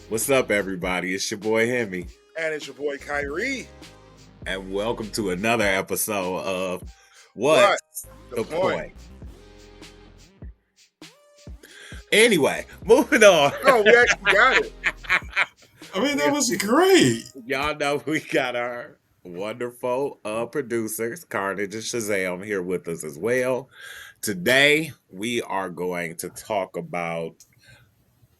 What's up, everybody? It's your boy Hemi, And it's your boy Kyrie. and welcome to another episode of What? What's The the point. Point? Anyway, moving on. No, we actually got it. I mean, that was great. Y'all know we got our wonderful producers, Carnage and Shazam, here with us as well. Today, we are going to talk about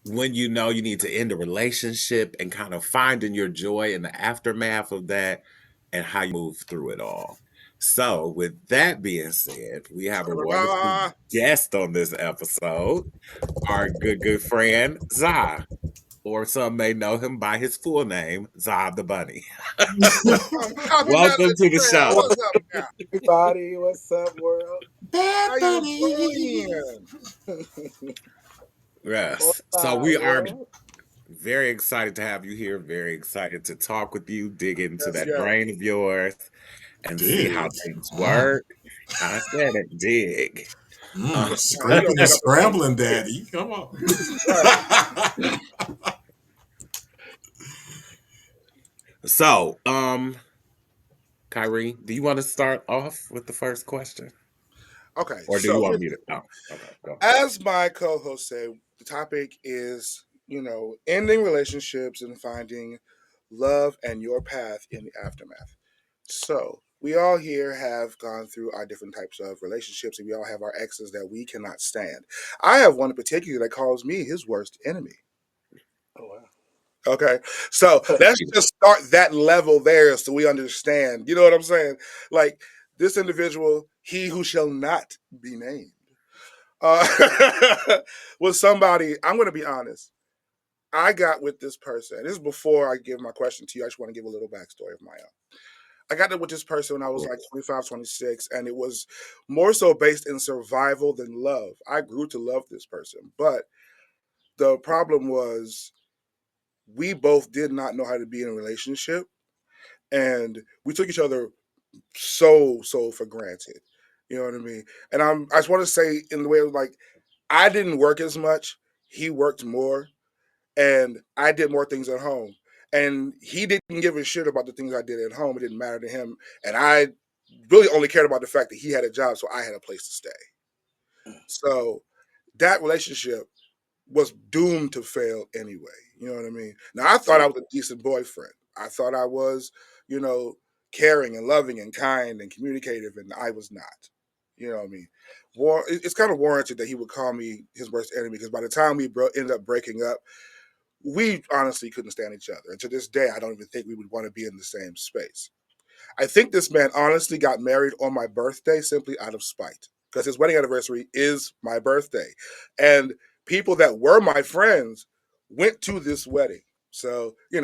when you know you need to end a relationship and kind of finding your joy in the aftermath of that and how you move through it all. So, with that being said, we have a wonderful Ta-da-da. guest on this episode, our good friend, Zha, or some may know him by his full name, Zha the Bunny. How have you not Welcome let to the the man know show. what's up now? Everybody, what's up, world? Bad How you Bunny. doing? Yes. So, Hola, we are world. very excited to have you here, very excited to talk with you, dig into Yes, that yes. brain of yours, and see how Dig. things work. I said it, dig. Uh, We gonna Scraping and get up in things scrambling, quick. daddy. Come on. Right. so, Kyrie, do you want to start off with the first question, Okay, or do you so want me to? Oh, okay, go. as my co-host said, the topic is, ending relationships and finding love and your path in the aftermath. So, we all here have gone through our different types of relationships, and we all have our exes that we cannot stand. I have one in particular that calls me his worst enemy. Oh, wow. Okay. So, let's just start that level there so we understand. You know what I'm saying? Like, this individual, he who shall not be named, was somebody, I'm going to be honest. I got with this person. This is before I give my question to you. I just want to give a little backstory of my own. I got with this person when I was like 25, 26, and it was more so based in survival than love. I grew to love this person, but the problem was we both did not know how to be in a relationship, and we took each other so for granted. You know what I mean? And I just want to say in the way of like I didn't work as much. He worked more, and I did more things at home. And he didn't give a shit about the things I did at home. It didn't matter to him. And I really only cared about the fact that he had a job, so I had a place to stay. So that relationship was doomed to fail anyway. You know what I mean? Now I thought I was a decent boyfriend. I thought I was, you know, caring and loving and kind and communicative, and I was not. You know what I mean? It's kind of warranted that he would call me his worst enemy because by the time we ended up breaking up, we honestly couldn't stand each other. And to this day, I don't even think we would want to be in the same space. I think this man honestly got married on my birthday simply out of spite because his wedding anniversary is my birthday. And people that were my friends went to this wedding. So, hey,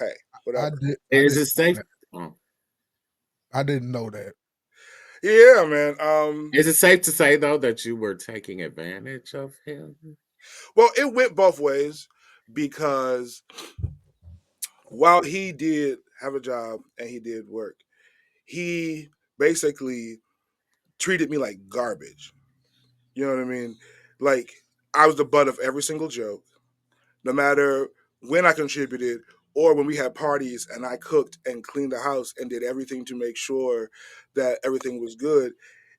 I whatever. did. I Is didn't it know safe? that. Oh. I didn't know that. Yeah, man. Is it safe to say though that you were taking advantage of him? Well, it went both ways because while he did have a job and he did work, he basically treated me like garbage. You know what I mean? Like I was the butt of every single joke, no matter when I contributed or when we had parties and I cooked and cleaned the house and did everything to make sure that everything was good.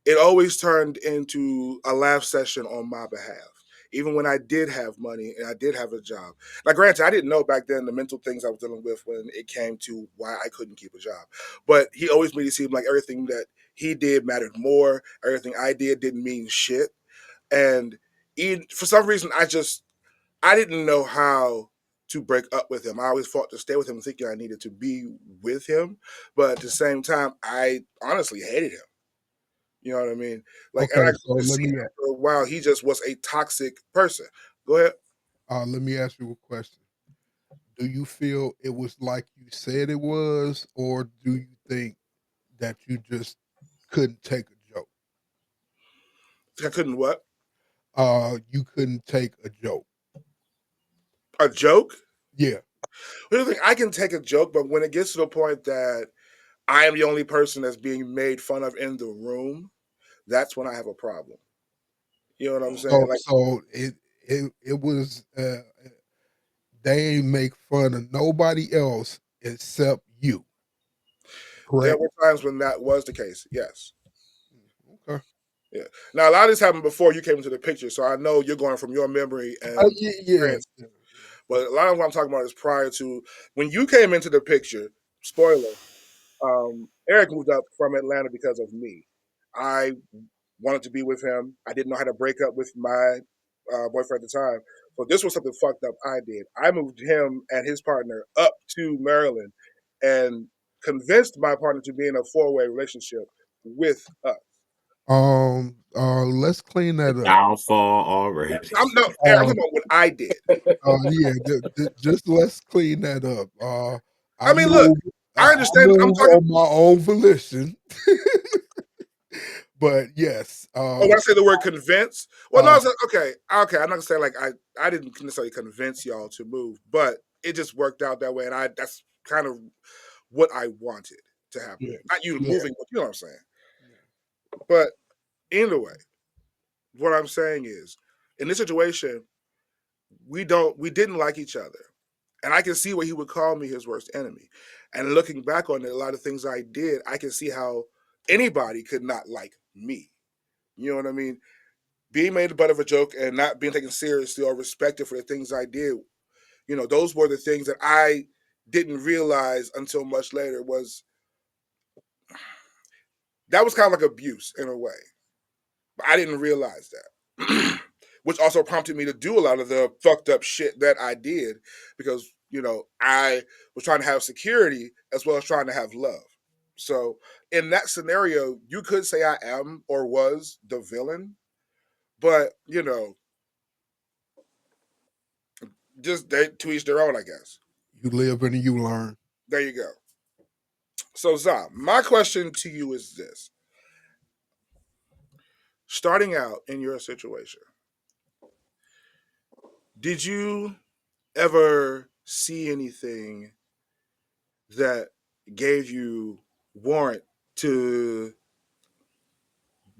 It always turned into a laugh session on my behalf. Even when I did have money and I did have a job. Now, granted, I didn't know back then the mental things I was dealing with when it came to why I couldn't keep a job. But he always made it seem like everything that he did mattered more. Everything I did didn't mean shit. And for some reason, I didn't know how to break up with him. I always fought to stay with him, thinking I needed to be with him, but at the same time, I honestly hated him. You know what I mean? Like, and I Okay, so could see after a while he just was a toxic person. Go ahead. let me ask you a question. Do you feel it was like you said it was, or do you think that you just couldn't take a joke? I couldn't what? You couldn't take a joke. A joke? Yeah. Here's the thing, I can take a joke, but when it gets to the point that I am the only person that's being made fun of in the room, that's when I have a problem. You know what I'm saying? So Like, so it was they ain't make fun of nobody else except you. There Correct? were times when that was the case. Yes. Okay. Yeah. Now a lot of this happened before you came into the picture, so I know you're going from your memory and Yeah, yeah, experience. yeah, But a lot of what I'm talking about is prior to when you came into the picture. Spoiler: Eric moved up from Atlanta because of me. I wanted to be with him. I didn't know how to break up with my boyfriend at the time. So this was something fucked up I did. I moved him and his partner up to Maryland and convinced my partner to be in a four-way relationship with us. Let's clean that up. Downfall already. I'm no, Eric, I'm Um, talking about what I did. yeah, just let's clean that up. I I mean, look, moved, I I understand. I'm moved talking. on my own volition, but yes, Oh, when I say the word convince, well, no, uh, it's like, okay, okay. I'm not gonna say like I didn't necessarily convince y'all to move, but it just worked out that way, and I that's kind of what I wanted to happen. yeah, Not you yeah, moving, but you know what I'm saying. yeah. But anyway, what I'm saying is, in this situation, we didn't like each other, and I can see where he would call me his worst enemy. And looking back on it, a lot of things I did, I can see how anybody could not like me. You know what I mean? Being made the butt of a joke and not being taken seriously or respected for the things I did, those were the things that I didn't realize until much later was that was kind of like abuse in a way. But I didn't realize that. Which also prompted me to do a lot of the fucked up shit that I did because, I was trying to have security as well as trying to have love. So in that scenario, you could say I am or was the villain, but just they to each their own, I guess. You live and you learn. There you go. So, Zah, my question to you is this. Starting out in your situation, did you ever see anything that gave you warrant to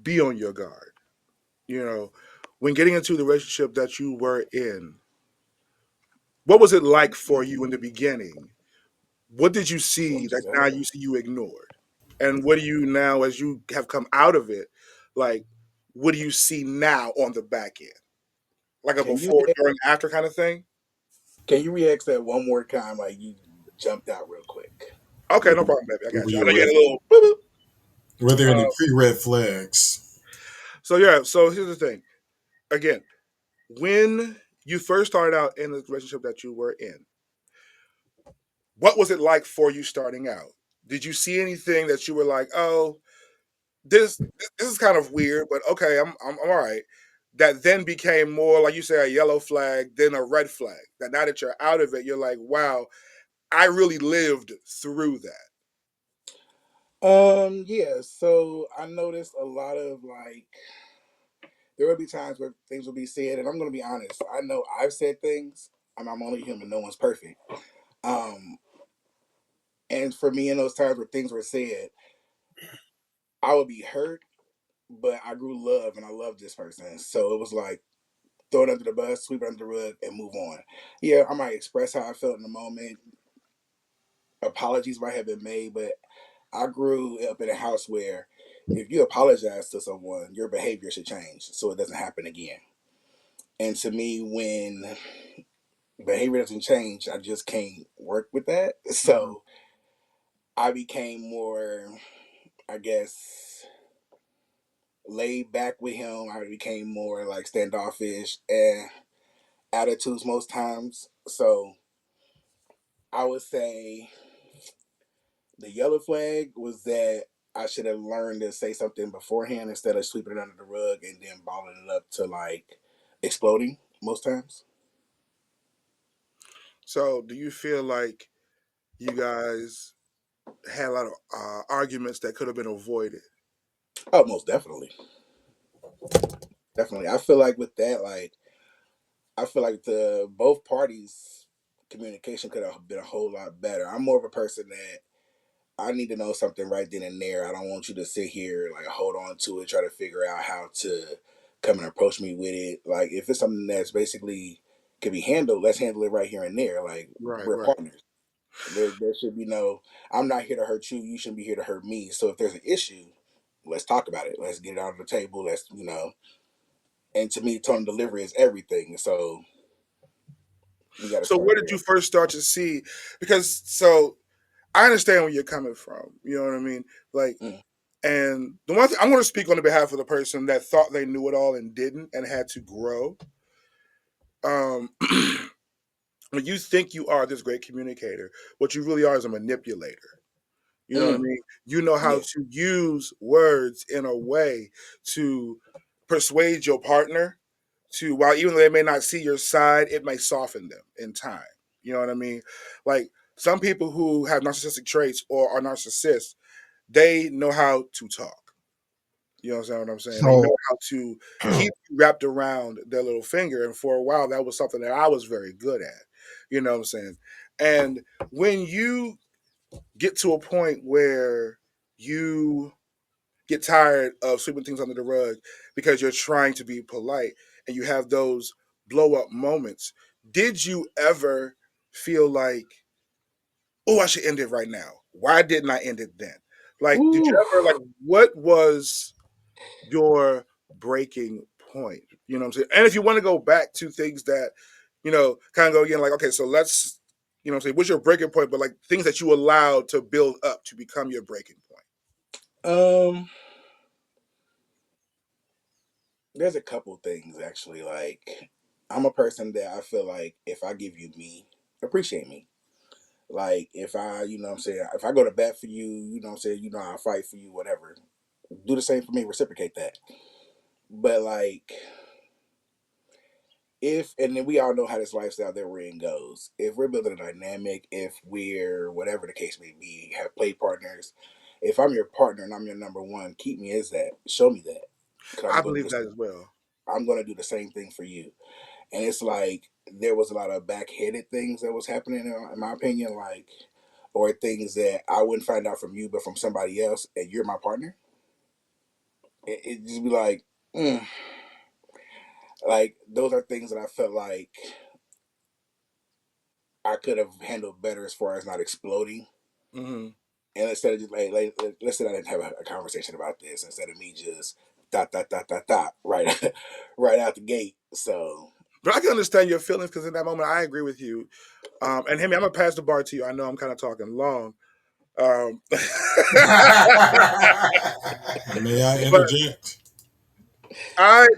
be on your guard? When getting into the relationship that you were in, what was it like for you in the beginning? What did you see that now you see you ignored? And what do you now, as you have come out of it, like, what do you see now on the back end? Like a Can you before, during, after kind of thing? can you re-ask that one more time? Like you jumped out real quick. Okay, no problem, baby. I got you. I know you had Were a little boop, boop. there any Uh, pre-red flags? so yeah, so here's the thing. Again, when you first started out in the relationship that you were in, what was it like for you starting out? Did you see anything that you were like, oh, this is kind of weird, but okay, I'm all right. That then became more like you say a yellow flag, then a red flag. That now that you're out of it, you're like, wow, I really lived through that. Yeah, so I noticed a lot of like there will be times where things will be said, and I'm gonna be honest, I know I've said things. I'm only human, no one's perfect. Um and for me in those times where things were said, I would be hurt, but I grew love and I loved this person. So it was like throw it under the bus, sweep it under the rug, and move on. Yeah, I might express how I felt in the moment. Apologies might have been made, but I grew up in a house where if you apologize to someone, your behavior should change so it doesn't happen again. And to me, when behavior doesn't change, I just can't work with that. Mhm. So I became more, I guess, laid back with him. I became more like standoffish and attitudes most times. So I would say the yellow flag was that I should have learned to say something beforehand instead of sweeping it under the rug and then balling it up to like exploding most times. So, do you feel like you guys had a lot of arguments that could have been avoided? Oh, most definitely. Definitely. I feel like with that, like I feel like the both parties communication could have been a whole lot better. I'm more of a person that I need to know something right then and there. I don't want you to sit here like hold on to it, try to figure out how to come and approach me with it. Like if it's something that's basically could be handled, let's handle it right here and there. Like Right, we're right. partners. There should be no. I'm not here to hurt you. You shouldn't be here to hurt me. So if there's an issue, let's talk about it. Let's get it on the table. Let's And to me, tone and delivery is everything. So we got to So start where did there. you first start to see? Because so I understand where you're coming from. You know what I mean? Like, Mm, and the one thing I'm going to speak on the behalf of the person that thought they knew it all and didn't and had to grow. Um, when you think you are this great communicator, what you really are is a manipulator. You know what I mm, mean? You know how yeah, to use words in a way to persuade your partner to, while even though they may not see your side, it may soften them in time. You know what I mean? Like some people who have narcissistic traits or are narcissists, they know how to talk. You understand what I'm saying? They So know how to keep you wrapped around their little finger. And for a while, that was something that I was very good at. You know what I'm saying? And when you get to a point where you get tired of sweeping things under the rug because you're trying to be polite and you have those blow up moments, did you ever feel like, oh, I should end it right now? Why didn't I end it then? Like, did ooh, you ever, like, what was your breaking point? You know what I'm saying? And if you want to go back to things that, kind of go again, like, okay, so let's, what I'm saying, what's your breaking point? But like things that you allowed to build up to become your breaking point. um, there's a couple things actually. Like I'm a person that I feel like if I give you me, appreciate me. Like if I, what I'm saying, if I go to bat for you, what I'm saying, I'll fight for you, whatever. Do the same for me, reciprocate that. But like if and then we all know how this lifestyle that we're in goes. If we're building a dynamic, if we're whatever the case may be, have play partners. If I'm your partner and I'm your number one, keep me as that. Show me that, because I believe that as well. I'm gonna do the same thing for you. And it's like there was a lot of backhanded things that was happening, in my opinion, like or things that I wouldn't find out from you, but from somebody else, and you're my partner. It just be mm. Like those are things that I felt like I could have handled better as far as not exploding. Hmm. And instead of just let's say I didn't have a conversation about this, instead of me just dot right right out the gate. So But I can understand your feelings because in that moment I agree with you. And Hemi, I'm gonna pass the bar to you. I know I'm kind of talking long. Um, May I but interject?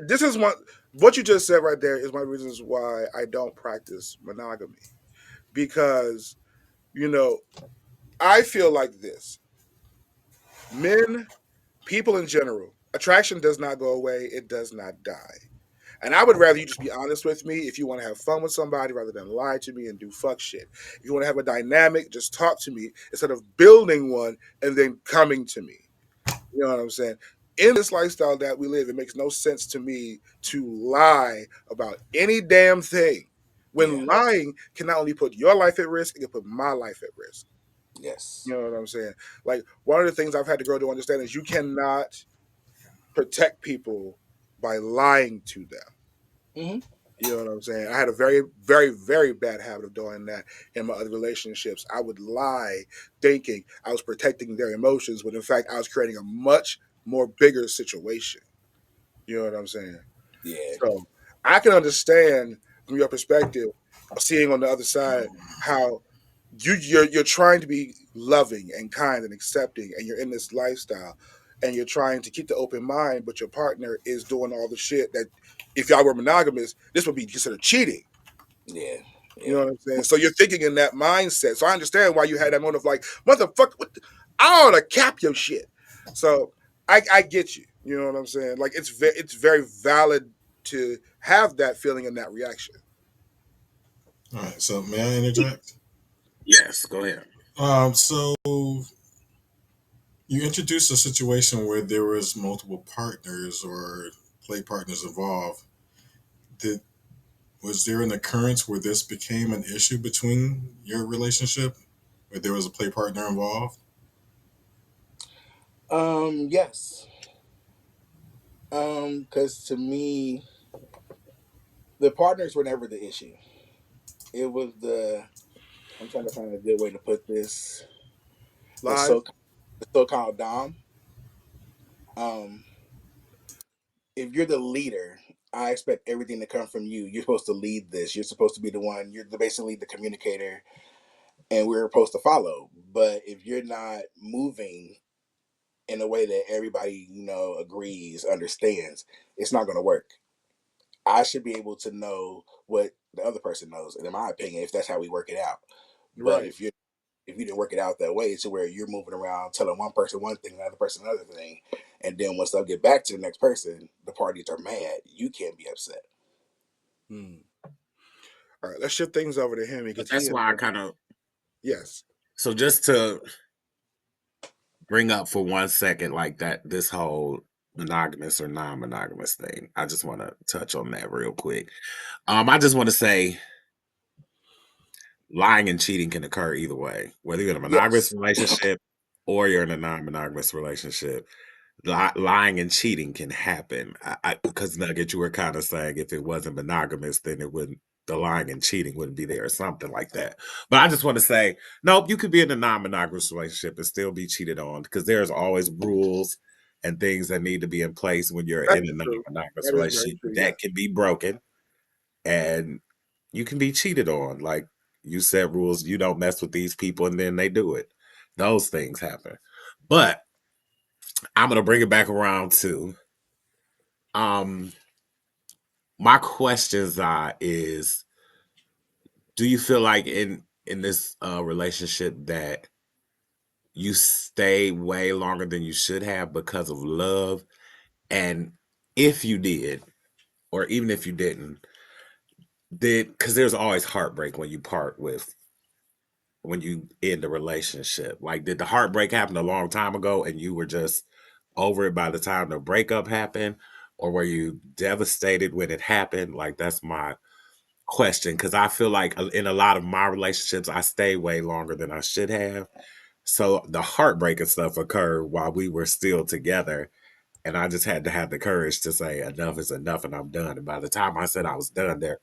this is what you just said right there is one of the reasons why I don't practice monogamy because you know I feel like this: men, people in general, attraction does not go away; it does not die. And I would rather you just be honest with me if you want to have fun with somebody rather than lie to me and do fuck shit. If you want to have a dynamic, just talk to me instead of building one and then coming to me. You know what I'm saying? In this lifestyle that we live, it makes no sense to me to lie about any damn thing. yeah, When lying can not only put your life at risk, it can put my life at risk. yes, You know what I'm saying? Like one of the things I've had to grow to understand is you cannot protect people by lying to them. hmm, You know what I'm saying? I had a very, very, very bad habit of doing that in my other relationships. I would lie thinking I was protecting their emotions, when in fact I was creating a much more bigger situation. You know what I'm saying? yeah, So I can understand from your perspective, seeing on the other side how you're trying to be loving and kind and accepting, and you're in this lifestyle, and you're trying to keep the open mind, but your partner is doing all the shit that, if y'all were monogamous, this would be considered cheating. yeah, You know yeah, what I'm saying? So you're thinking in that mindset. So I understand why you had that moment of like, motherfucker, I ought to cap your shit. So I get you. You know what I'm saying? Like it's very valid to have that feeling and that reaction. All right, so may I interject? Yes, go ahead. So you introduced a situation where there was multiple partners or play partners involved. Did Was there an occurrence where this became an issue between your relationship, where there was a play partner involved? yes, because to me, the partners were never the issue. It was the. I'm trying to find a good way to put this. The Lies. so the so-called dom. Um, if you're the leader, I expect everything to come from you. You're supposed to lead this. You're supposed to be the one. Basically the communicator, and we're supposed to follow. But if you're not moving in a way that everybody agrees, understands, it's not going to work. I should be able to know what the other person knows, and in my opinion, if that's how we work it out. But Right. if you didn't work it out that way, to where you're moving around telling one person one thing, another person another thing, and then once I get back to the next person, the parties are mad. You can't be upset. Hmm. All right, let's shift things over to him But because he that's is. why I kind of, Yes. so just to bring up for 1 second, like that, this whole monogamous or non-monogamous thing. I just want to touch on that real quick. I just want to say lying and cheating can occur either way, whether you're in a monogamous Yes. relationship or you're in a non-monogamous relationship. Lying and cheating can happen. Because Nugget, you were kind of saying if it wasn't monogamous, then it wouldn't. The lying and cheating wouldn't be there, or something like that. But I just want to say, nope, you could be in a non-monogamous relationship and still be cheated on because there's always rules and things that need to be in place when you're That in a is true. non-monogamous That is very relationship true. Yes. that can be broken and you can be cheated on. Like you set rules, you don't mess with these people, and then they do it. Those things happen. But I'm gonna bring it back around to um my questions are is do you feel like in this relationship that you stay way longer than you should have because of love? And if you did, or even if you didn't, did because there's always heartbreak when you part with when you end a relationship. Like, did the heartbreak happen a long time ago and you were just over it by the time the breakup happened? Or were you devastated when it happened? Like, that's my question. Cause I feel like in a lot of my relationships, I stay way longer than I should have. So the heartbreak and stuff occurred while we were still together. And I just had to have the courage to say, enough is enough and I'm done. And by the time I said I was done there,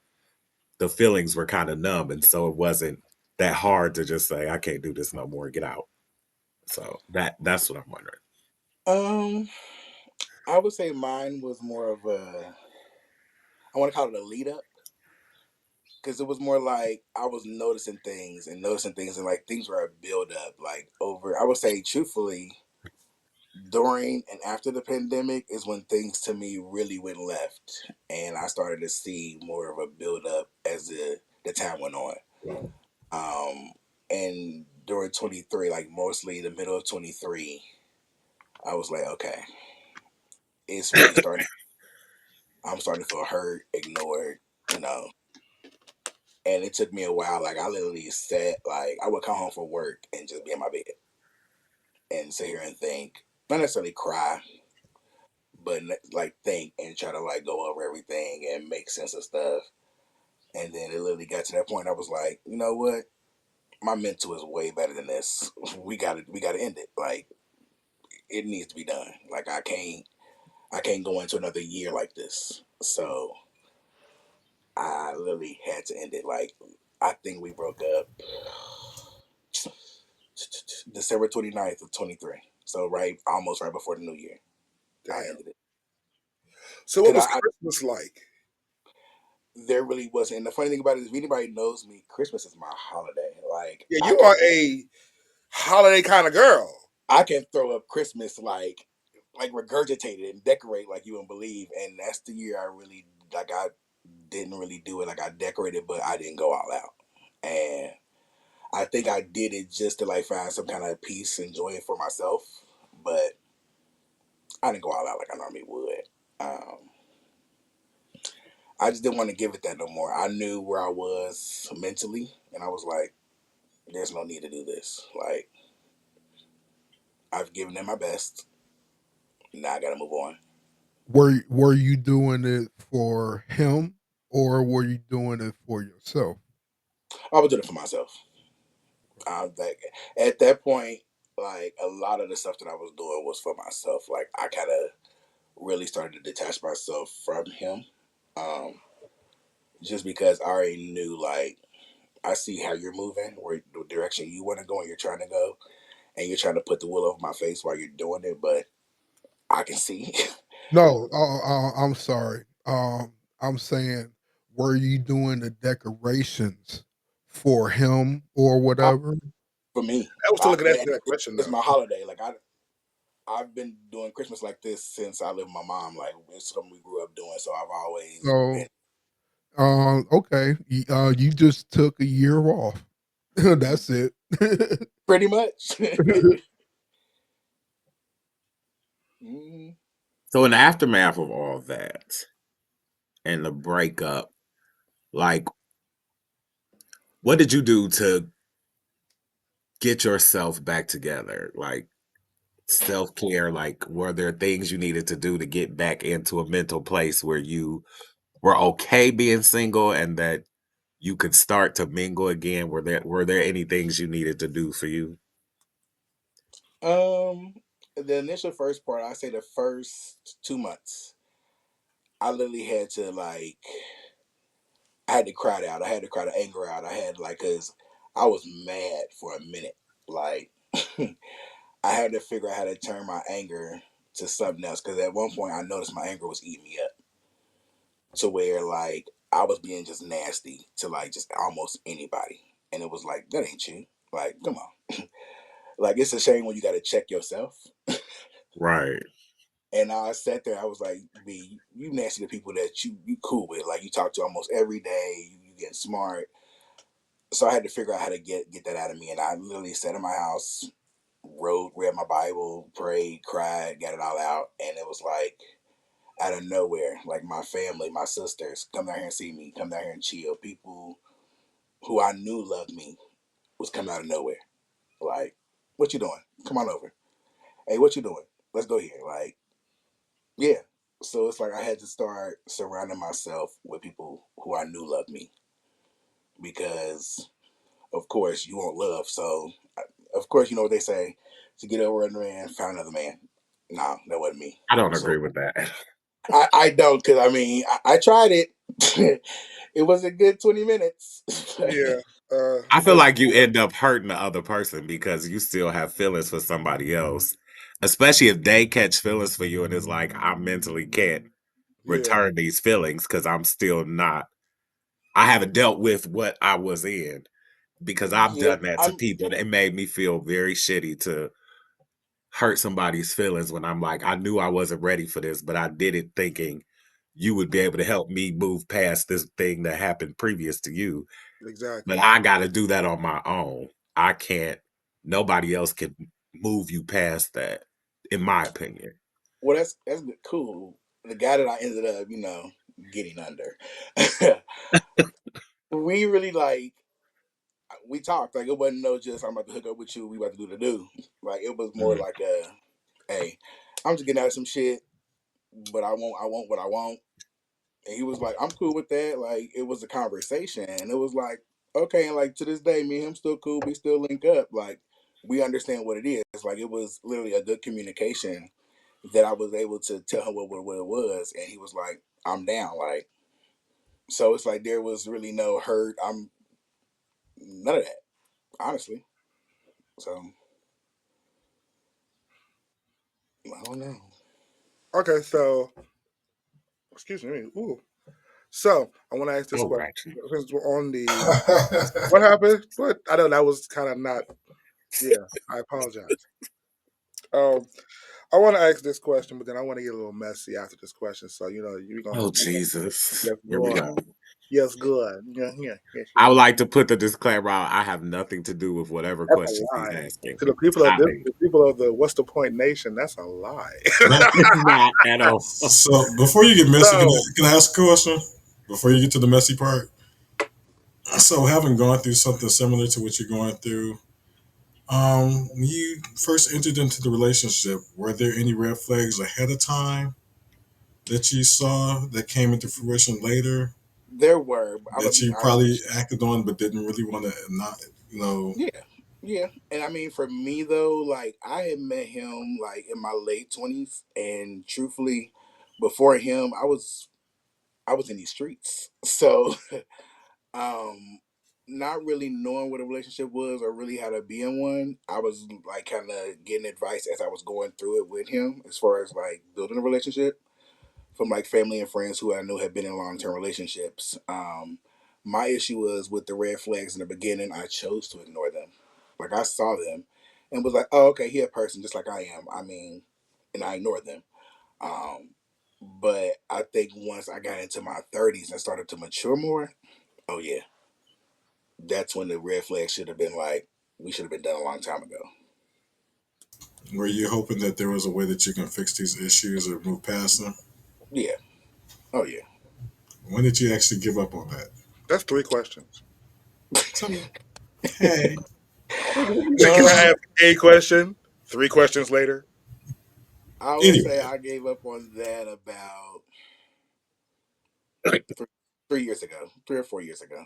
the feelings were kind of numb. And so it wasn't that hard to just say, I can't do this no more, get out. So that's what I'm wondering. Um, I would say mine was more of a, I want to call it a lead up, because it was more like I was noticing things, and like things were a build up, like over. I would say truthfully, during and after the pandemic is when things to me really went left, and I started to see more of a build up as the time went on. And during 23, like mostly the middle of 23, I was like, okay, it's really starting. I'm starting to feel hurt, ignored, you know. And it took me a while. Like I literally sat, like I would come home from work and just be in my bed and sit here and think, not necessarily cry, but like think and try to like go over everything and make sense of stuff. And then it literally got to that point. I was like, you know what? My mental is way better than this. We gotta end it. Like it needs to be done. Like I can't go into another year like this. So I literally had to end it. Like I think we broke up December 29th of 23. So right, almost right before the new year, I Damn. ended it. So, what Cause was I Christmas like? there really wasn't. And the funny thing about it is, if anybody knows me, Christmas is my holiday. Like Yeah, you are a holiday kind of girl. I can throw up Christmas like regurgitate it and decorate like you wouldn't believe. And that's the year I really like. I didn't really do it. Like I decorated, but I didn't go all out. And I think I did it just to like find some kind of peace and joy for myself. But I didn't go all out like I normally would. I just didn't want to give it that no more. I knew where I was mentally, and I was like, "There's no need to do this. Like I've given it my best. Now I got to move on." Were you doing it for him or were you doing it for yourself? I was doing it for myself. Like at that point, like a lot of the stuff that I was doing was for myself. Like I kind of really started to detach myself from him, um, just because I already knew like I see how you're moving, where the direction you want to go, and you're trying to go, and you're trying to put the wool over my face while you're doing it, but I can see. No, I'm sorry. I'm saying, were you doing the decorations for him or I, whatever? for me, I was still looking at and that question it's though. my holiday. Like I've been doing Christmas like this since I lived with my mom. Like it's something we grew up doing, so I've always been So, okay, you just took a year off. That's it. pretty much. Mm, So in the aftermath of all that and the breakup, like what did you do to get yourself back together? Like self-care, like were there things you needed to do to get back into a mental place where you were okay being single and that you could start to mingle again? Were there any things you needed to do for you? um, the initial first part, I say the first 2 months, I literally had to like, I had to cry it out. I had to cry the anger out. I had like, cause I was mad for a minute. Like, I had to figure out how to turn my anger to something else. Cause at one point, I noticed my anger was eating me up to where like I was being just nasty to like just almost anybody, and it was like that ain't you. Like, come on. Like it's a shame when you got to check yourself. Right. And I sat there. I was like, "B, you nasty to people that you cool with. Like you talk to almost every day. You getting smart." So I had to figure out how to get that out of me. And I literally sat in my house, wrote, read my Bible, prayed, cried, got it all out. And it was like out of nowhere, like my family, my sisters, come down here and see me, come down here and chill. People who I knew loved me was coming out of nowhere. Like, what you doing? Come on over. Hey, what you doing? Let's go here. Like, yeah. So it's like I had to start surrounding myself with people who I knew loved me because, of course, you want love. So, of course, you know what they say: to get over a man, find another man. No, that wasn't me. I don't So agree with that. I don't, because I mean, I tried it. It was a good 20 minutes. Yeah. I feel But like you end up hurting the other person because you still have feelings for somebody else, especially if they catch feelings for you and it's like, I mentally can't yeah, return these feelings because I'm still not, I haven't dealt with what I was in because I've Yeah, done that to I'm. people. It made me feel very shitty to hurt somebody's feelings when I'm like, I knew I wasn't ready for this, but I did it thinking you would be able to help me move past this thing that happened previous to you. But exactly. I gotta do that on my own. I can't nobody else can move you past that, in my opinion. Well, that's cool. The guy that I ended up, getting under, we really like we talked. Like it wasn't no just I'm about to hook up with you. We about to do the do. Like it was more Mm. like hey, I'm just getting out of some shit, but I want what I want. And he was like, I'm cool with that. Like it was a conversation, and it was like okay. And like to this day, me and him still cool. We still link up. Like we understand what it is. Like it was literally a good communication that I was able to tell him what it was, and he was like, "I'm down." Like, so it's like there was really no hurt. I'm none of that, honestly. So I don't know. Okay, so excuse me. Ooh. So I want to ask this Oh, question actually. since we're on the what happened. But I know that was kind of not. Yeah, I apologize. Um, I want to ask this question, but then I want to get a little messy after this question. So you're gonna Oh, Jesus. yes, Here we good, go. yes, good, yeah, yeah, yes, I yes. would like to put the disclaimer out, I have nothing to do with whatever That's a questions he's lie. asking. To the people of Not this, me. the people of the What's the Point Nation, that's a lie. Not at all. So before you get messy, So can I ask a question? Before you get to the messy part, so having gone through something similar to what you're going through, when you first entered into the relationship, were there any red flags ahead of time that you saw that came into fruition later There were, but I'm gonna that be you probably honest. acted on but didn't really want to not, you know? Yeah, yeah. And I mean, for me though, like I had met him like in my late 20s, and truthfully, before him, I was in these streets. So, um, not really knowing what a relationship was or really how to be in one, I was like kind of getting advice as I was going through it with him, as far as like building a relationship from like family and friends who I knew had been in long term relationships. My issue was with the red flags in the beginning. I chose to ignore them. Like I saw them and was like, "Oh, okay, he a person just like I am." I mean, and I ignored them. Um, but I think once I got into my 30s and started to mature more, oh yeah, that's when the red flag should have been like, we should have been done a long time ago. Were you hoping that there was a way that you can fix these issues or move past them? Yeah. Oh yeah. When did you actually give up on that? That's three questions. So, hey, Now, can I Um, ask a question? Three questions later. I would say anyway, I gave up on that about three, 3 years ago, 3 or 4 years ago.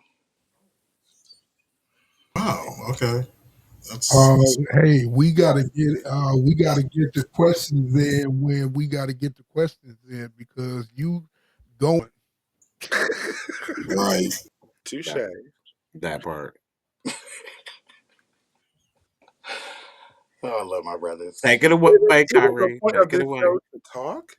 wow, okay, Uh, that's hey, we gotta get the questions in when we gotta get the questions in because you going. right. Touche. That that part. Oh, I love my brothers. Take it away, It is the Kyrie. point of Take it this show away. to talk.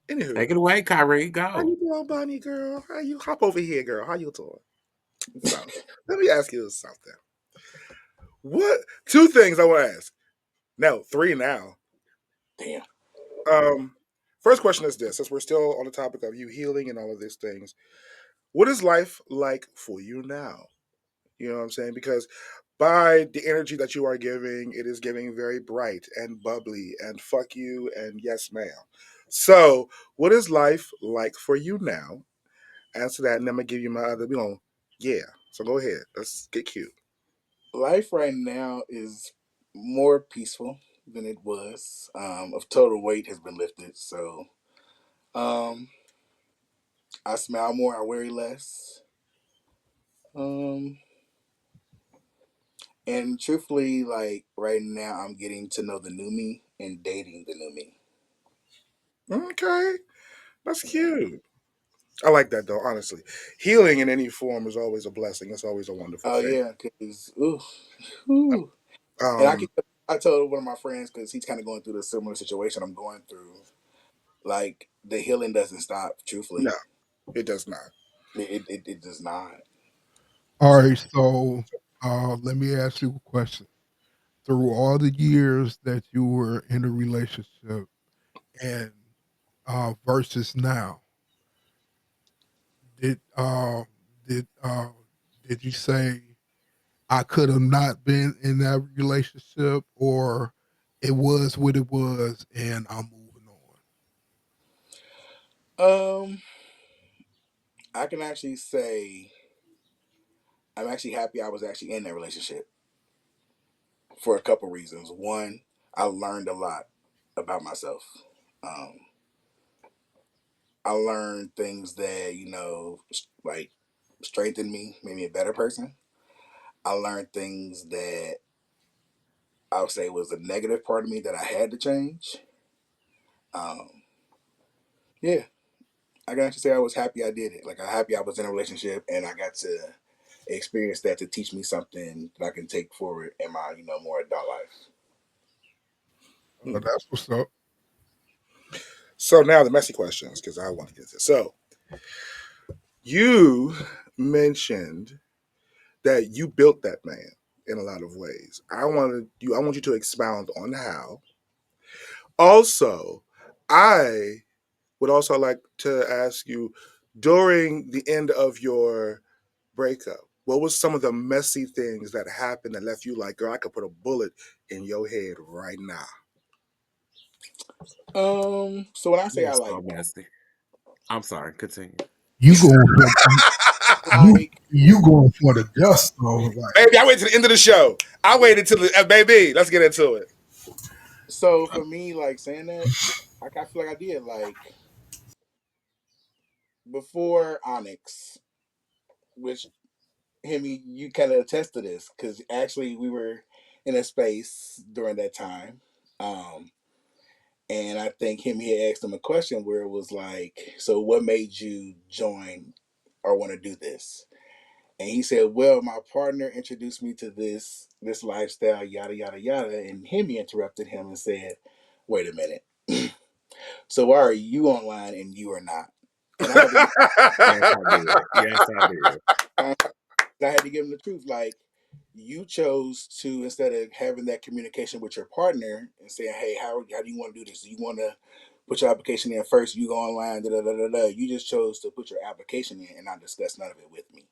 Anywho, Take it away, Kyrie. how Go. you doing, Bunny girl? How you hop over here, girl? How you doing? So, let me ask you something. What two things I want to ask? No, three now. Damn. Um, First question is this: since we're still on the topic of you healing and all of these things, what is life like for you now? You know what I'm saying? Because by the energy that you are giving, it is giving very bright and bubbly and fuck you and yes, ma'am. So, what is life like for you now? Answer that, and then I'm gonna give you my other. We gonna, yeah. So go ahead. Let's get cute. Life right now is more peaceful than it was. Of total weight has been lifted, so um, I smile more, I worry less. Um, and truthfully, like right now, I'm getting to know the new me and dating the new me. Okay, that's cute. I like that though. Honestly, healing in any form is always a blessing. It's always a wonderful Oh thing. yeah, because ooh. And Um, I told one of my friends because he's kind of going through the similar situation I'm going through. Like the healing doesn't stop. no, Truthfully, it does not. it does not. All So right, so let me ask you a question. Through all the years that you were in a relationship and versus now, did uh, did uh, did you say I could have not been in that relationship, or it was what it was, and I'm moving on? um, I can actually say I'm actually happy I was actually in that relationship for a couple reasons. One, I learned a lot about myself. Um, I learned things that like strengthened me, made me a better person. I learned things that I would say was a negative part of me that I had to change. Um, yeah, I can actually say I was happy I did it. Like I'm happy I was in a relationship and I got to experience that to teach me something that I can take forward in my more adult life. Hmm. That's what's up. So now the messy questions because I want to get this. So you mentioned that you built that man in a lot of ways. I want you to expound on how. Also, I would also like to ask you during the end of your breakup, what was some of the messy things that happened that left you like, girl, I could put a bullet in your head right now? So when I say You're I so like messy. I'm sorry. Continue. You going for like you going for the gusto, like Baby, I waited to the end of the show. I waited till the baby. Let's get into it. so for me, like saying that, I feel like I did like before Onyx, which him you kind of attest to this because actually we were in a space during that time. Um, and I think he had asked him a question where it was like, so what made you join? or want to do this? And he said, well, my partner introduced me to this lifestyle, yada yada yada. And him interrupted him and said, wait a minute. So why are you online and you are not? And I had to Yes, I did. Yes, I did. I had to give him the truth. Like, you chose to, instead of having that communication with your partner and saying, hey, how do you want to do this? Do you want to put your application in first? You go online, da da da da da. You just chose to put your application in and not discuss none of it with me.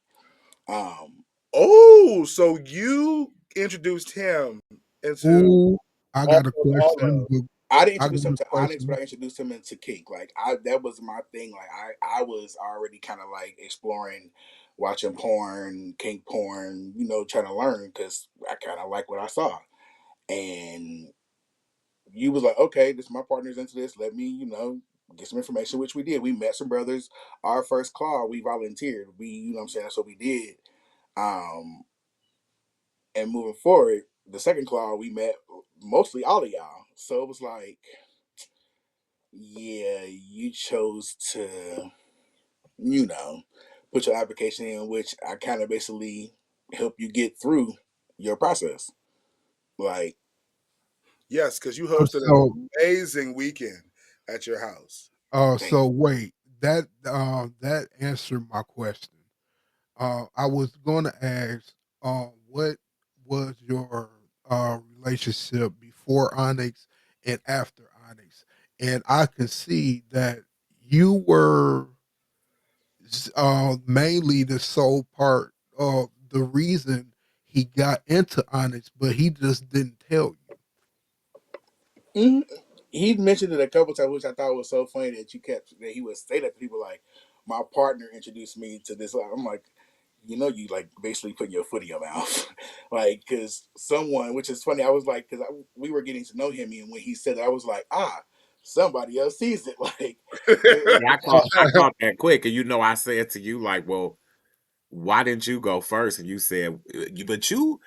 Um, Oh, so you introduced him into Ooh, I all got a all question. of. I didn't I got introduce him a to Onyx, but question. I introduced him into Kink. Like, I that was my thing. Like, I was already kind of like exploring, watching porn, kink porn, trying to learn because I kind of like what I saw. And you was like, okay, this my partner's into this. Let me, get some information, which we did. We met some brothers. Our first claw, we volunteered. What I'm saying? That's what we did. Um, and moving forward, the second claw, we met mostly all of y'all. So it was like, yeah, you chose to, you know, put your application in, which I kind of basically help you get through your process. Like, Yes, because you Uh, hosted So, an amazing weekend at your house. thank so wait, that answered my question. I was going to ask, what was your relationship before Onyx and after Onyx? And I could see that you were mainly the sole part of the reason he got into Onyx, but he just didn't tell you. you. He mentioned it a couple times, which I thought was so funny that he would say that to people like, my partner introduced me to this. I'm like, you like basically putting your foot in your mouth, like, because someone, which is funny. I was like, because we were getting to know him, and when he said it, I was like, somebody else sees it. Like, it Yeah, I caught that quick, and I said to you like, "Well, why didn't you go first?" And you said, But you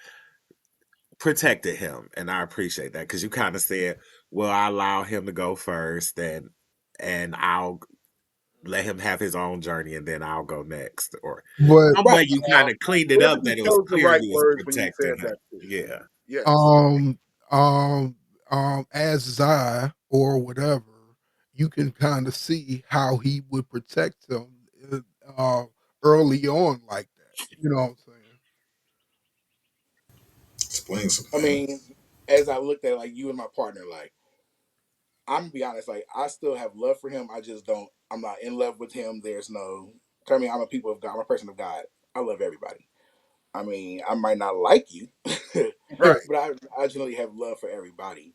protected him, and I appreciate that because you kind of said, "Well, I allow him to go first, and I'll let him have his own journey, and then I'll go next." Or But some right. way you kind of cleaned it Well, up you that it was chose the clear right you was words when you protecting said him. that too. Yeah. Yes. um um as Zai or whatever, you can kind of see how he would protect him uh, uh, early on like that. You know what I'm saying? Explain some I things. mean, as I looked at it, like, you and my partner, like, I'm gonna be honest, like, I still have love for him. I just don't. I'm not in love with him. There's no. I mean, I'm a people of God. I'm a person of God. I love everybody. I mean, I might not like you, Right. but I generally have love for everybody.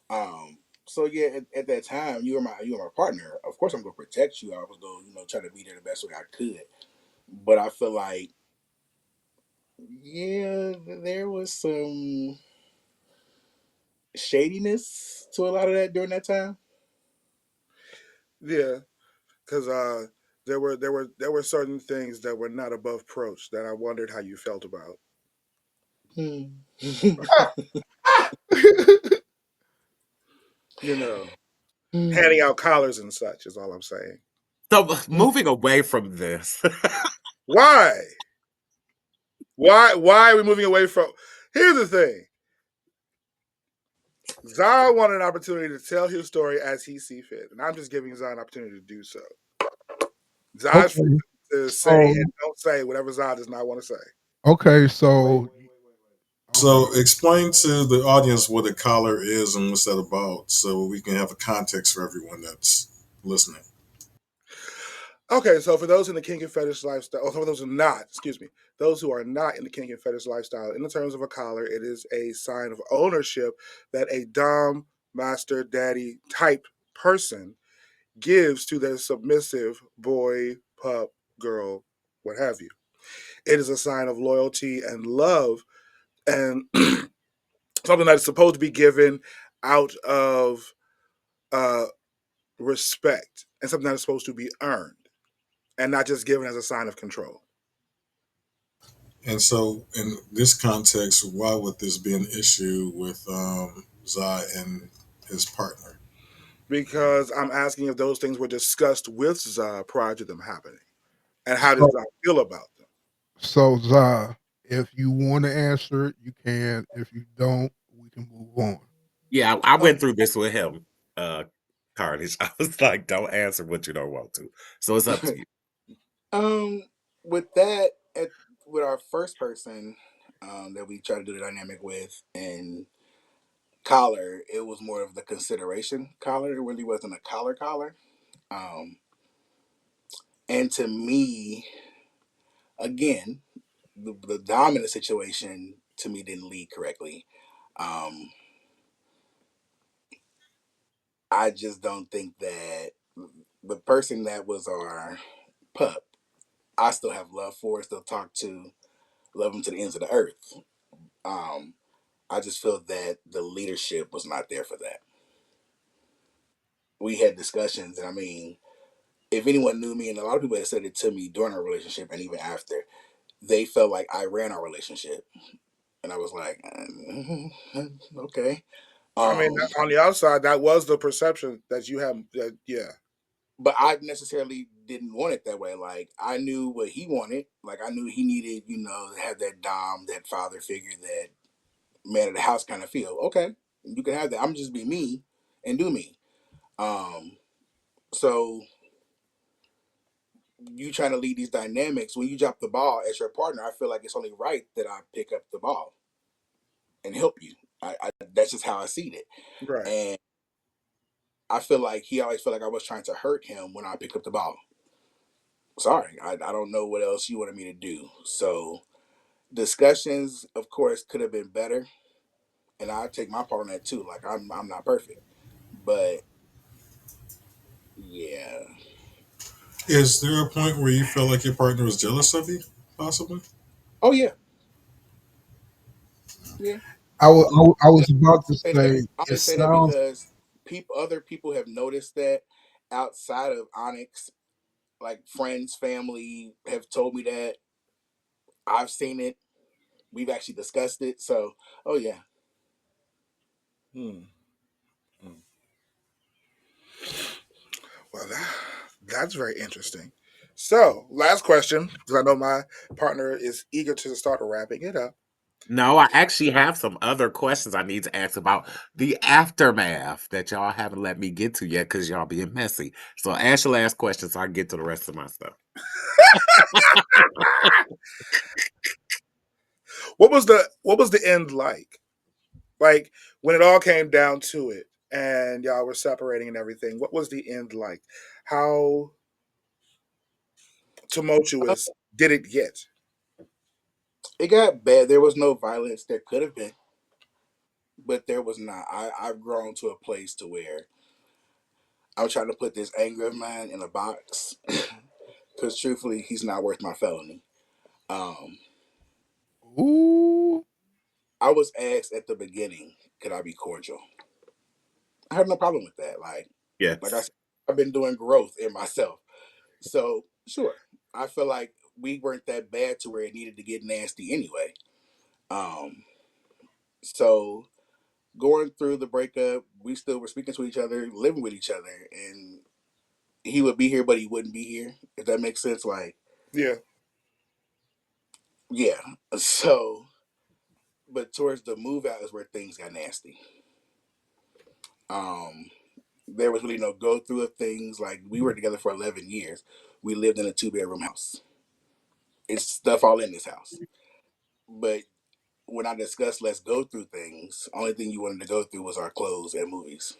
Um, so yeah, at that time, you were my partner. Of course, I'm gonna protect you. I was gonna try to be there the best way I could. But I feel like, yeah, there was some shadiness to a lot of that during that time. Yeah. Because there were certain things that were not above approach that I wondered how you felt about. Hmm. You know, handing Hmm. out collars and such is all I'm saying. So moving away from this, Why? Why are we moving away from? Here's the thing. Zara wanted an opportunity to tell his story as he see fit, and I'm just giving Zara an opportunity to do so. Zara's free Okay, to say so and don't say whatever Zara does not want to say. okay, Wait, so wait, wait, wait, wait. okay, So explain to the audience what a collar is and what's that about, so we can have a context for everyone that's listening. Okay, so for those in the kink and fetish lifestyle, or for those who are not, excuse me, those who are not in the kink and fetish lifestyle, in the terms of a collar, it is a sign of ownership that a dom, master, daddy type person gives to their submissive boy, pup, girl, what have you. It is a sign of loyalty and love, and something that is supposed to be given out of uh, respect, and something that is supposed to be earned, and not just given as a sign of control. And so, in this context, why would this be an issue with Zai and his partner? Because I'm asking if those things were discussed with Zah prior to them happening. and how does So, Zha feel about them? so Zah, if you want to answer it, you can. If you don't, we can move on. Yeah, I Um, went through this with him, Carnage. I was like, "Don't answer what you don't want to." So it's up to you. um, with that, with our first person, that we tried to do the dynamic with, and collar, it was more of the consideration collar. It really wasn't a collar. Um, and to me, again, the dominant situation to me didn't lead correctly. Um, I just don't think that the person that was our pup, I still have love for, still talk to, love him to the ends of the earth. Um, I just feel that the leadership was not there for that. We had discussions, and I mean, if anyone knew me, and a lot of people had said it to me during our relationship and even after, they felt like I ran our relationship, and I was like, okay. I mean, Um, on the outside, that was the perception that you have. That, yeah, but I necessarily didn't want it that way. Like I knew what he wanted. Like I knew he needed, to have that dom, that father figure, that man of the house kind of feel. Okay, you can have that. I'm just be me and do me. Um, so you trying to lead these dynamics when you drop the ball as your partner. I feel like it's only right that I pick up the ball and help you. That's just how I see it. right. And I feel like he always felt like I was trying to hurt him when I picked up the ball. Sorry, I don't know what else you wanted me to do. So discussions, of course, could have been better, and I take my part on that too. Like I'm not perfect, but yeah. Is there a point where you feel like your partner was jealous of you, possibly? Oh yeah, yeah. I was about to Say that. say I it only say that sounds. because other people have noticed that outside of Onyx, like friends, family have told me that. I've seen it. We've actually discussed it. So, oh yeah. Hmm. Hmm. Well, that's very interesting. So, last question, because I know my partner is eager to start wrapping it up. No, I actually have some other questions I need to ask about the aftermath that y'all haven't let me get to yet because y'all being messy. So ask your last question so I can get to the rest of my stuff. What was the end like? Like when it all came down to it, and y'all were separating and everything. What was the end like? How Uh, tumultuous did it get? it got bad. There was no violence. There could have been, but there was not. I've grown to a place to where I'm trying to put this anger of mine in a box because truthfully, he's not worth my felony. Um, Ooh, I was asked at the beginning, could I be cordial? I have no problem with that. Like I Yes. said, I've been doing growth in myself. So sure, I feel like we weren't that bad to where it needed to get nasty anyway. Um, so going through the breakup, we still were speaking to each other, living with each other, and he would be here, but he wouldn't be here. If that makes sense, like Yeah, yeah. So, but towards the move out is where things got nasty. Um, there was really no go through of things. Like we were together for 11 years. We lived in a 2 bedroom house. It's stuff all in this house. But when I discussed let's go through things, only thing you wanted to go through was our clothes and movies.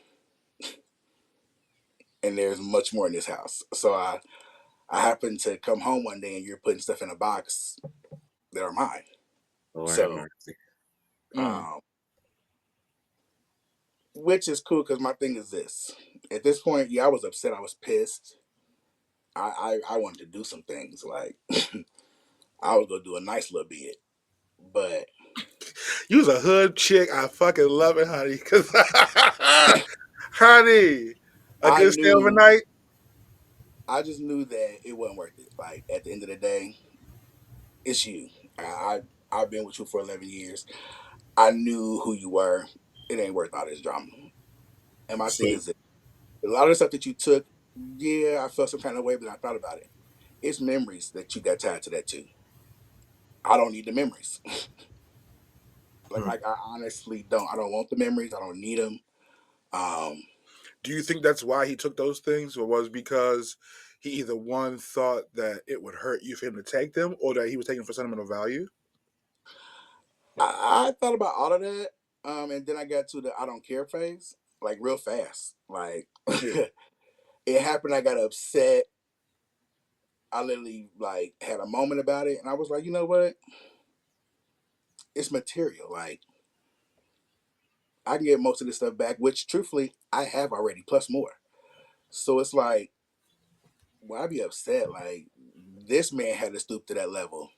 And there's much more in this house. So I happened to come home one day and you're putting stuff in a box that are mine. Lord have So, mercy. mm. um, which is cool because my thing is this. At this point, yeah, I was upset. I was pissed. I wanted to do some things. Like, I was going to do a nice little bit. But You was a hood chick. I fucking love it, honey. Cause honey, a I good stay knew, overnight. I just knew that it wasn't worth it. Like, at the end of the day, it's you. I've been with you for 11 years. I knew who you were. It ain't worth all this drama. And my So thing is that a lot of the stuff that you took, yeah, I felt some kind of way, but I thought about it. it's memories that you got tied to that too. I don't need the memories. Hmm. Like I honestly don't. I don't want the memories. I don't need them. Um, Do you think that's why he took those things, or was because he either one thought that it would hurt you for him to take them, or that he was taking them for sentimental value? I thought about all of that, and then I got to the I don't care phase, like real fast. Like Yeah, it happened. I got upset. I literally like had a moment about it, and I was like, you know what? It's material. Like I can get most of this stuff back, which truthfully I have already, plus more. So it's like, well, I'd be upset. Like this man had to stoop to that level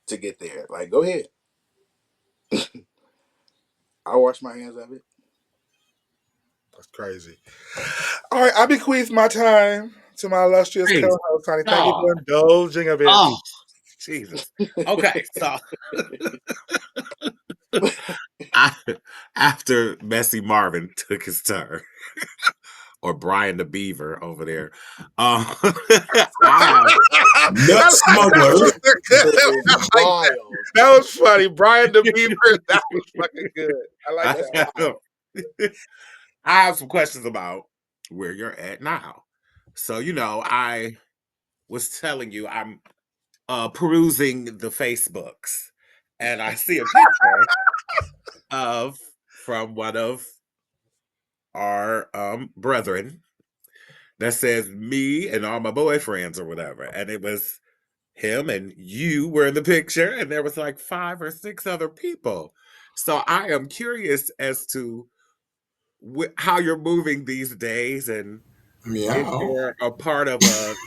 to get there. Like, go ahead. I wash my hands of it. that's crazy. All right, I bequeath my time to my illustrious Hey, co-host, honey. Thank you stop. for indulging a bit. Oh, Jesus. Okay, so I, after Messy Marvin took his turn, or Brian the Beaver over there, I have Nut That smuggler. was good. Is I like that. wild. That was funny. Brian the Beaver. That was fucking good. I like I That's that. have, wild. I have some questions about where you're at now. So, I was telling you I'm perusing the Facebooks, and I see a picture of from one of our brethren that says me and all my boyfriends or whatever. And it was him and you were in the picture, and there was like 5 or 6 other people. So I am curious as to how you're moving these days, and if Meow. you're a part of a,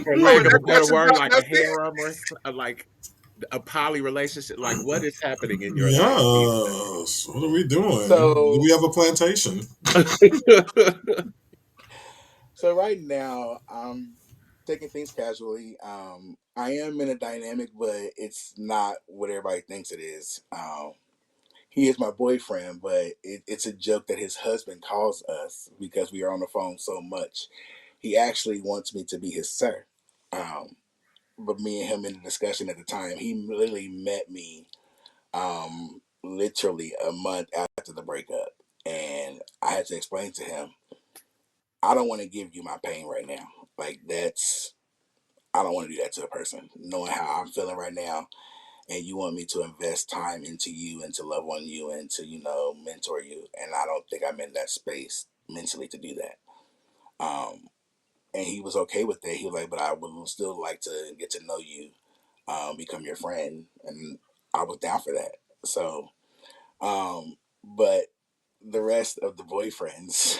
for Oh, is lack of that a better question word, about like a Messi? harem or like a poly relationship. Like, what is happening in your life these Yes. What are we doing? Do we So have a plantation? days? so right now I'm taking things casually. I am in a dynamic, but it's not what everybody thinks it is. He is my boyfriend, but it's a joke that his husband calls us because we are on the phone so much. He actually wants me to be his sir. Um, but me and him in the discussion at the time, he literally met me literally a month after the breakup. And I had to explain to him, I don't want to give you my pain right now. Like I don't want to do that to a person. Knowing how I'm feeling right now, and you want me to invest time into you and to love on you and to, mentor you. And I don't think I'm in that space mentally to do that. Um, and he was okay with that. He was like, but I would still like to get to know you, become your friend. And I was down for that. So, but the rest of the boyfriends,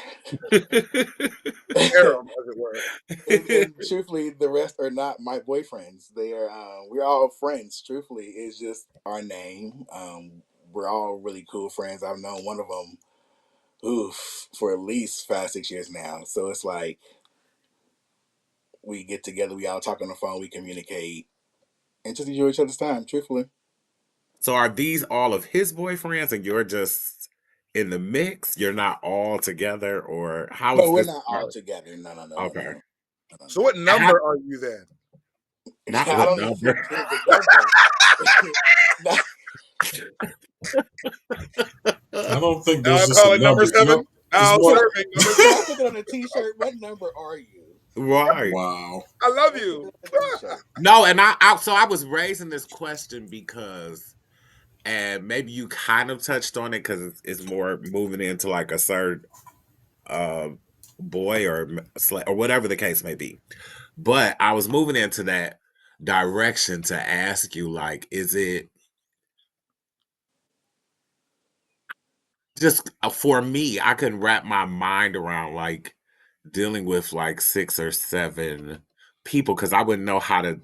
Harem, as it were. and truthfully, the rest are not my boyfriends. They are, we're all friends. Truthfully, it's just our name. We're all really cool friends. I've known one of them, for at least 5, 6 years now. So it's like we get together, we all talk on the phone, we communicate, and just enjoy each other's time. Truthfully, So are these all of his boyfriends and you're just in the mix? You're not all together, or how no, is we're this not all start? together. No, no, no, no, Okay. no, no, So, what And how, number are you then? no. not I what don't even number. think there's a number. Not- I don't think Now there's I just call a it number number. seven. It's I'll more. can I serve me. Number can 7. I put it on a T-shirt? What number are you? Right. Wow. I love Let's put you. it on a T-shirt. No, and I was raising this question because, and maybe you kind of touched on it because it's more moving into like a certain uh, boy or or whatever the case may be. But I was moving into that direction to ask you, like, is it just for me? I couldn't wrap my mind around like dealing with like 6 or 7 people because I wouldn't know how to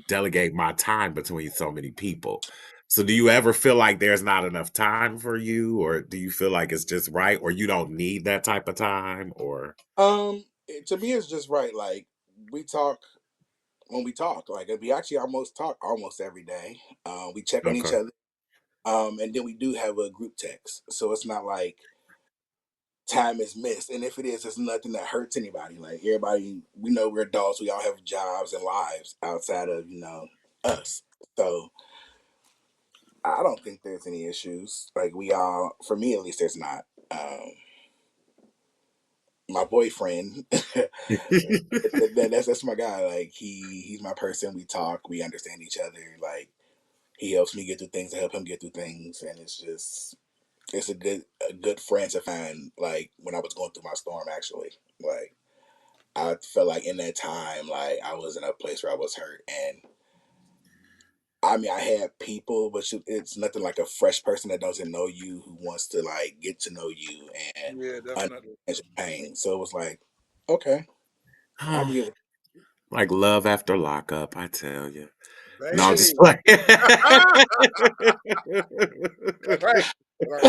delegate my time between so many people. So do you ever feel like there's not enough time for you, or do you feel like it's just right, or you don't need that type of time, or To me, it's just right. Like we talk when we talk. Like we actually almost talk almost every day. We check on each okay. other. And then we do have a group text, so it's not like time is missed. And if it is, it's nothing that hurts anybody. Like everybody, we know we're adults. We all have jobs and lives outside of us. So I don't think there's any issues. Like we all, for me at least, there's not. My boyfriend, that's my guy. Like he's my person. We talk. We understand each other. Like he helps me get through things. I help him get through things, and it's a good friend to find. Like when I was going through my storm, actually, like I felt like in that time, like I was in a place where I was hurt, and I mean, I had people, but it's nothing like a fresh person that doesn't know you who wants to like get to know you and Yeah, understand definitely. your pain. So it was like, okay, I can get with. Like love after lockup, I tell you. No, I'm just Baby. playing. That's right. Right.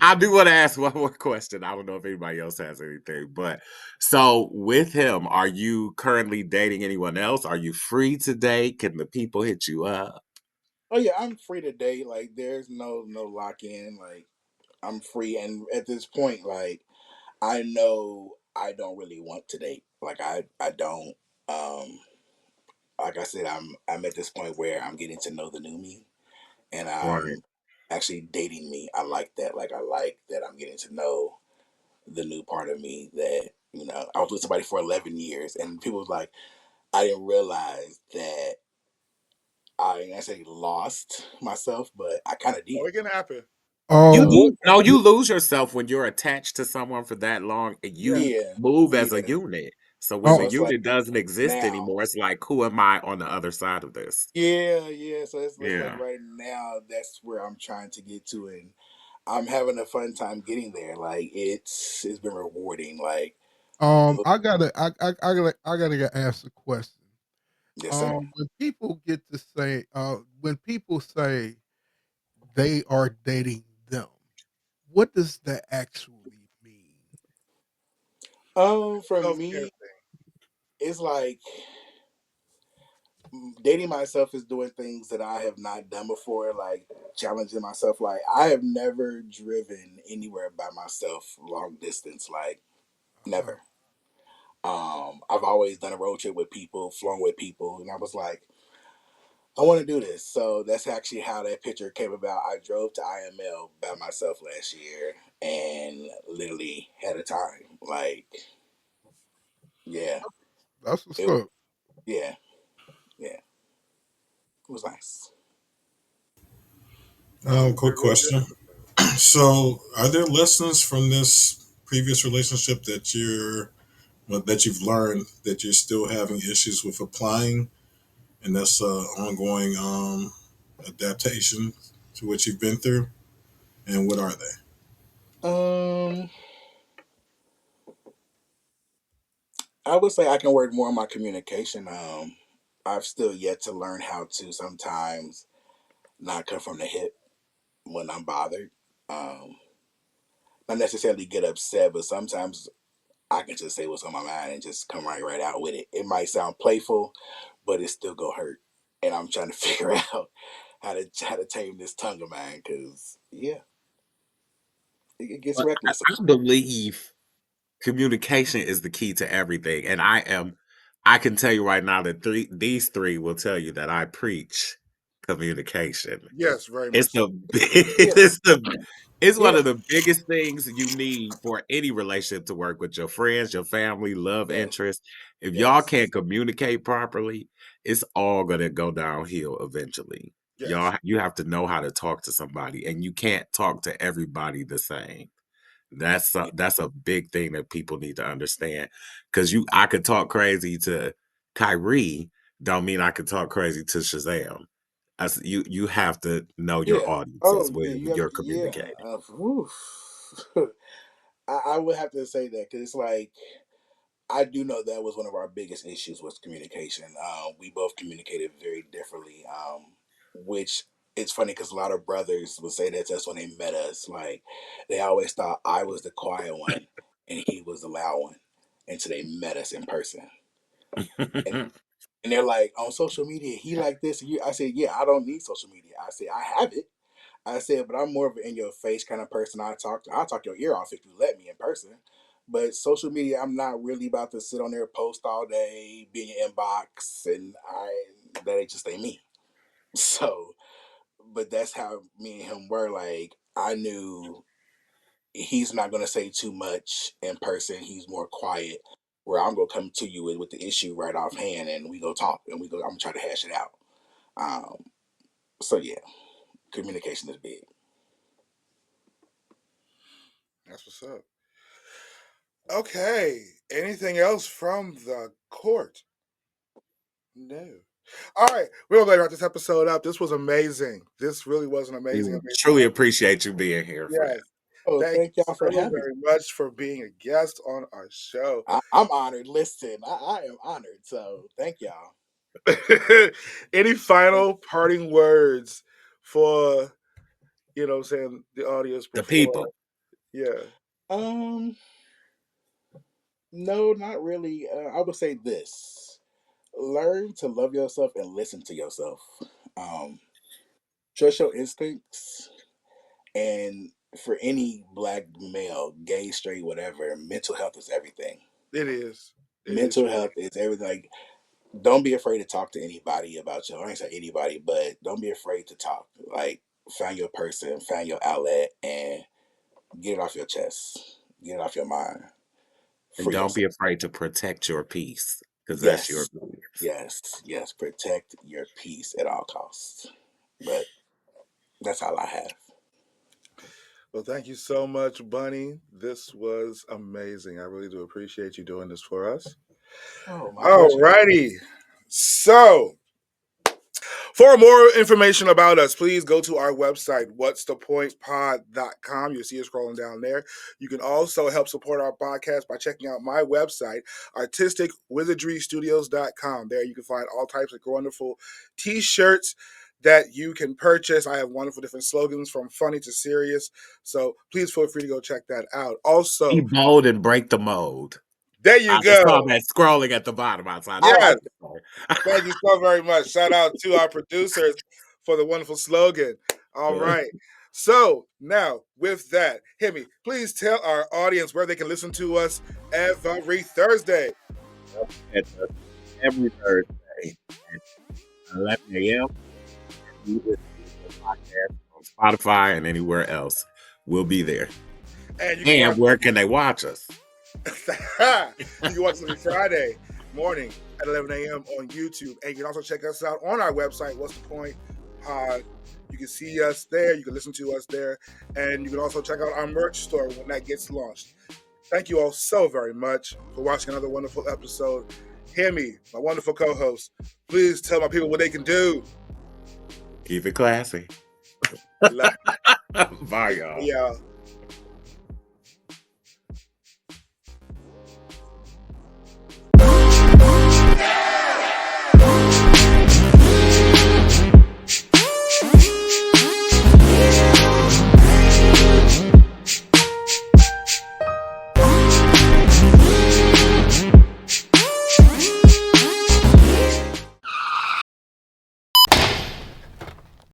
I do want to ask one more question. I don't know if anybody else has anything, but so with him, are you currently dating anyone else? Are you free to date? Can the people hit you up? Oh yeah, I'm free to date. Like there's no lock in. Like I'm free, and at this point, like I know I don't really want to date. Like I don't. Um, like I said, I'm at this point where I'm getting to know the new me, and Right. I'm actually dating me. I like that. Like I like that I'm getting to know the new part of me that I was with somebody for 11 years, and people was like, I didn't realize that I say lost myself, but I kind of Oh, did. it can happen. You So lose no, you lose yourself when you're attached to someone for that long, and Yeah. you yeah, move as a yeah. unit. So when So the Oh, it's like unit doesn't exist now. anymore, it's like, who am I on the other side of this? Yeah, yeah. So it's like Yeah. right now that's where I'm trying to get to, and I'm having a fun time getting there. Like it's been rewarding. Like I gotta ask a question. yes, sir. When people say they are dating them, what does that actually mean? For Self care me, thing. it's like dating myself is doing things that I have not done before, like challenging myself. Like I have never driven anywhere by myself long distance, like Uh-huh. never. I've always done a road trip with people, flown with people, and I was like, I want to do this. So that's actually how that picture came about. I drove to IML by myself last year and literally had a time. Like, yeah, That's what's it, up. yeah, yeah, it was nice. Quick Real question. different. So, are there lessons from this previous relationship that you've learned that you're still having issues with applying, and that's ongoing adaptation to what you've been through? And what are they? Um, I would say I can work more on my communication. I've still yet to learn how to sometimes not come from the hip when I'm bothered. Um, not necessarily get upset, but sometimes I can just say what's on my mind and just come right out with it. It might sound playful, but it still go hurt. And I'm trying to figure out how to tame this tongue of mine because yeah, it gets But I, reckless. I believe communication is the key to everything. And I can tell you right now that these three will tell you that I preach communication. Yes, very It's much so. the Yeah, it's one yeah, of the biggest things you need for any relationship to work with your friends, your family, love yes, interest. If y'all yes, can't communicate properly, it's all gonna go downhill eventually. Yes. You have to know how to talk to somebody, and you can't talk to everybody the same. That's a big thing that people need to understand. Because I could talk crazy to Kyrie, don't mean I could talk crazy to Shazam. You have to know your yeah. audience as Oh well yeah, you when have you're to. Yeah, communicating. whew. I would have to say that because it's like I do know that was one of our biggest issues was communication. We both communicated very differently, which it's funny because a lot of brothers would say that to us when they met us. Like they always thought I was the quiet one and he was the loud one until they met us in person. And and they're like on social media, he like this. And you, I said, yeah, I don't need social media. I said I have it. I said, but I'm more of an in your face kind of person. I'll talk your ear off if you let me in person. But social media, I'm not really about to sit on there, post all day, be in your inbox, and that ain't just ain't me. So, but that's how me and him were. Like, I knew he's not gonna say too much in person. He's more quiet. Where I'm gonna come to you with the issue right offhand, and we go talk, and we go. I'm gonna try to hash it out. Um, so yeah, communication is big. That's what's up. Okay. Anything else from the court? No. All right. We're going to wrap this episode up. This was amazing. This really was an We amazing, would amazing truly episode. appreciate you being here, friend. Yes. Oh, Thank thank you y'all for so having me. very much for being a guest on our show. I'm honored. Listen, I am honored. So thank y'all. Any final parting words for, saying the audience The before? people. Yeah. Um, no, not really. I would say this: learn to love yourself and listen to yourself. Um, trust your instincts, and for any black male, gay, straight, whatever, mental health is everything. It is. It is Mental truly. health is everything. Like, don't be afraid to talk to anybody about your. I ain't say anybody, but don't be afraid to talk. Like, find your person, find your outlet, and get it off your chest. Get it off your mind. And Free don't yourself. be afraid to protect your peace because that's your Yes, peace. yes. Protect your peace at all costs. But that's all I have. Well, thank you so much, Bunny. This was amazing. I really do appreciate you doing this for us. Oh, my All pleasure. righty. So, for more information about us, please go to our website, what'sthepointpod.com. You'll see it scrolling down there. You can also help support our podcast by checking out my website, artisticwizardrystudios.com. There you can find all types of wonderful t-shirts that you can purchase. I have wonderful different slogans from funny to serious. So please feel free to go check that out. Be Also, bold and break the mold. there you I just go. saw that scrolling at the bottom outside. I That's Yes. like what it. I'm Thank you so very much. Shout out to our producers for the wonderful slogan. All saying. right. So now, with that, Hemi, please tell our audience where they can listen to us every Thursday. At every Thursday at 11 a.m. You listen to the podcast on Spotify and anywhere else. We'll be there. And you can And watch where can they watch us? you can watch us every Friday morning at 11 a.m. on YouTube. And you can also check us out on our website, What's the Point Pod. You can see us there. You can listen to us there. And you can also check out our merch store when that gets launched. Thank you all so very much for watching another wonderful episode. Hemi, my wonderful co-host, please tell my people what they can do. Keep it classy. Bye, y'all. Yeah.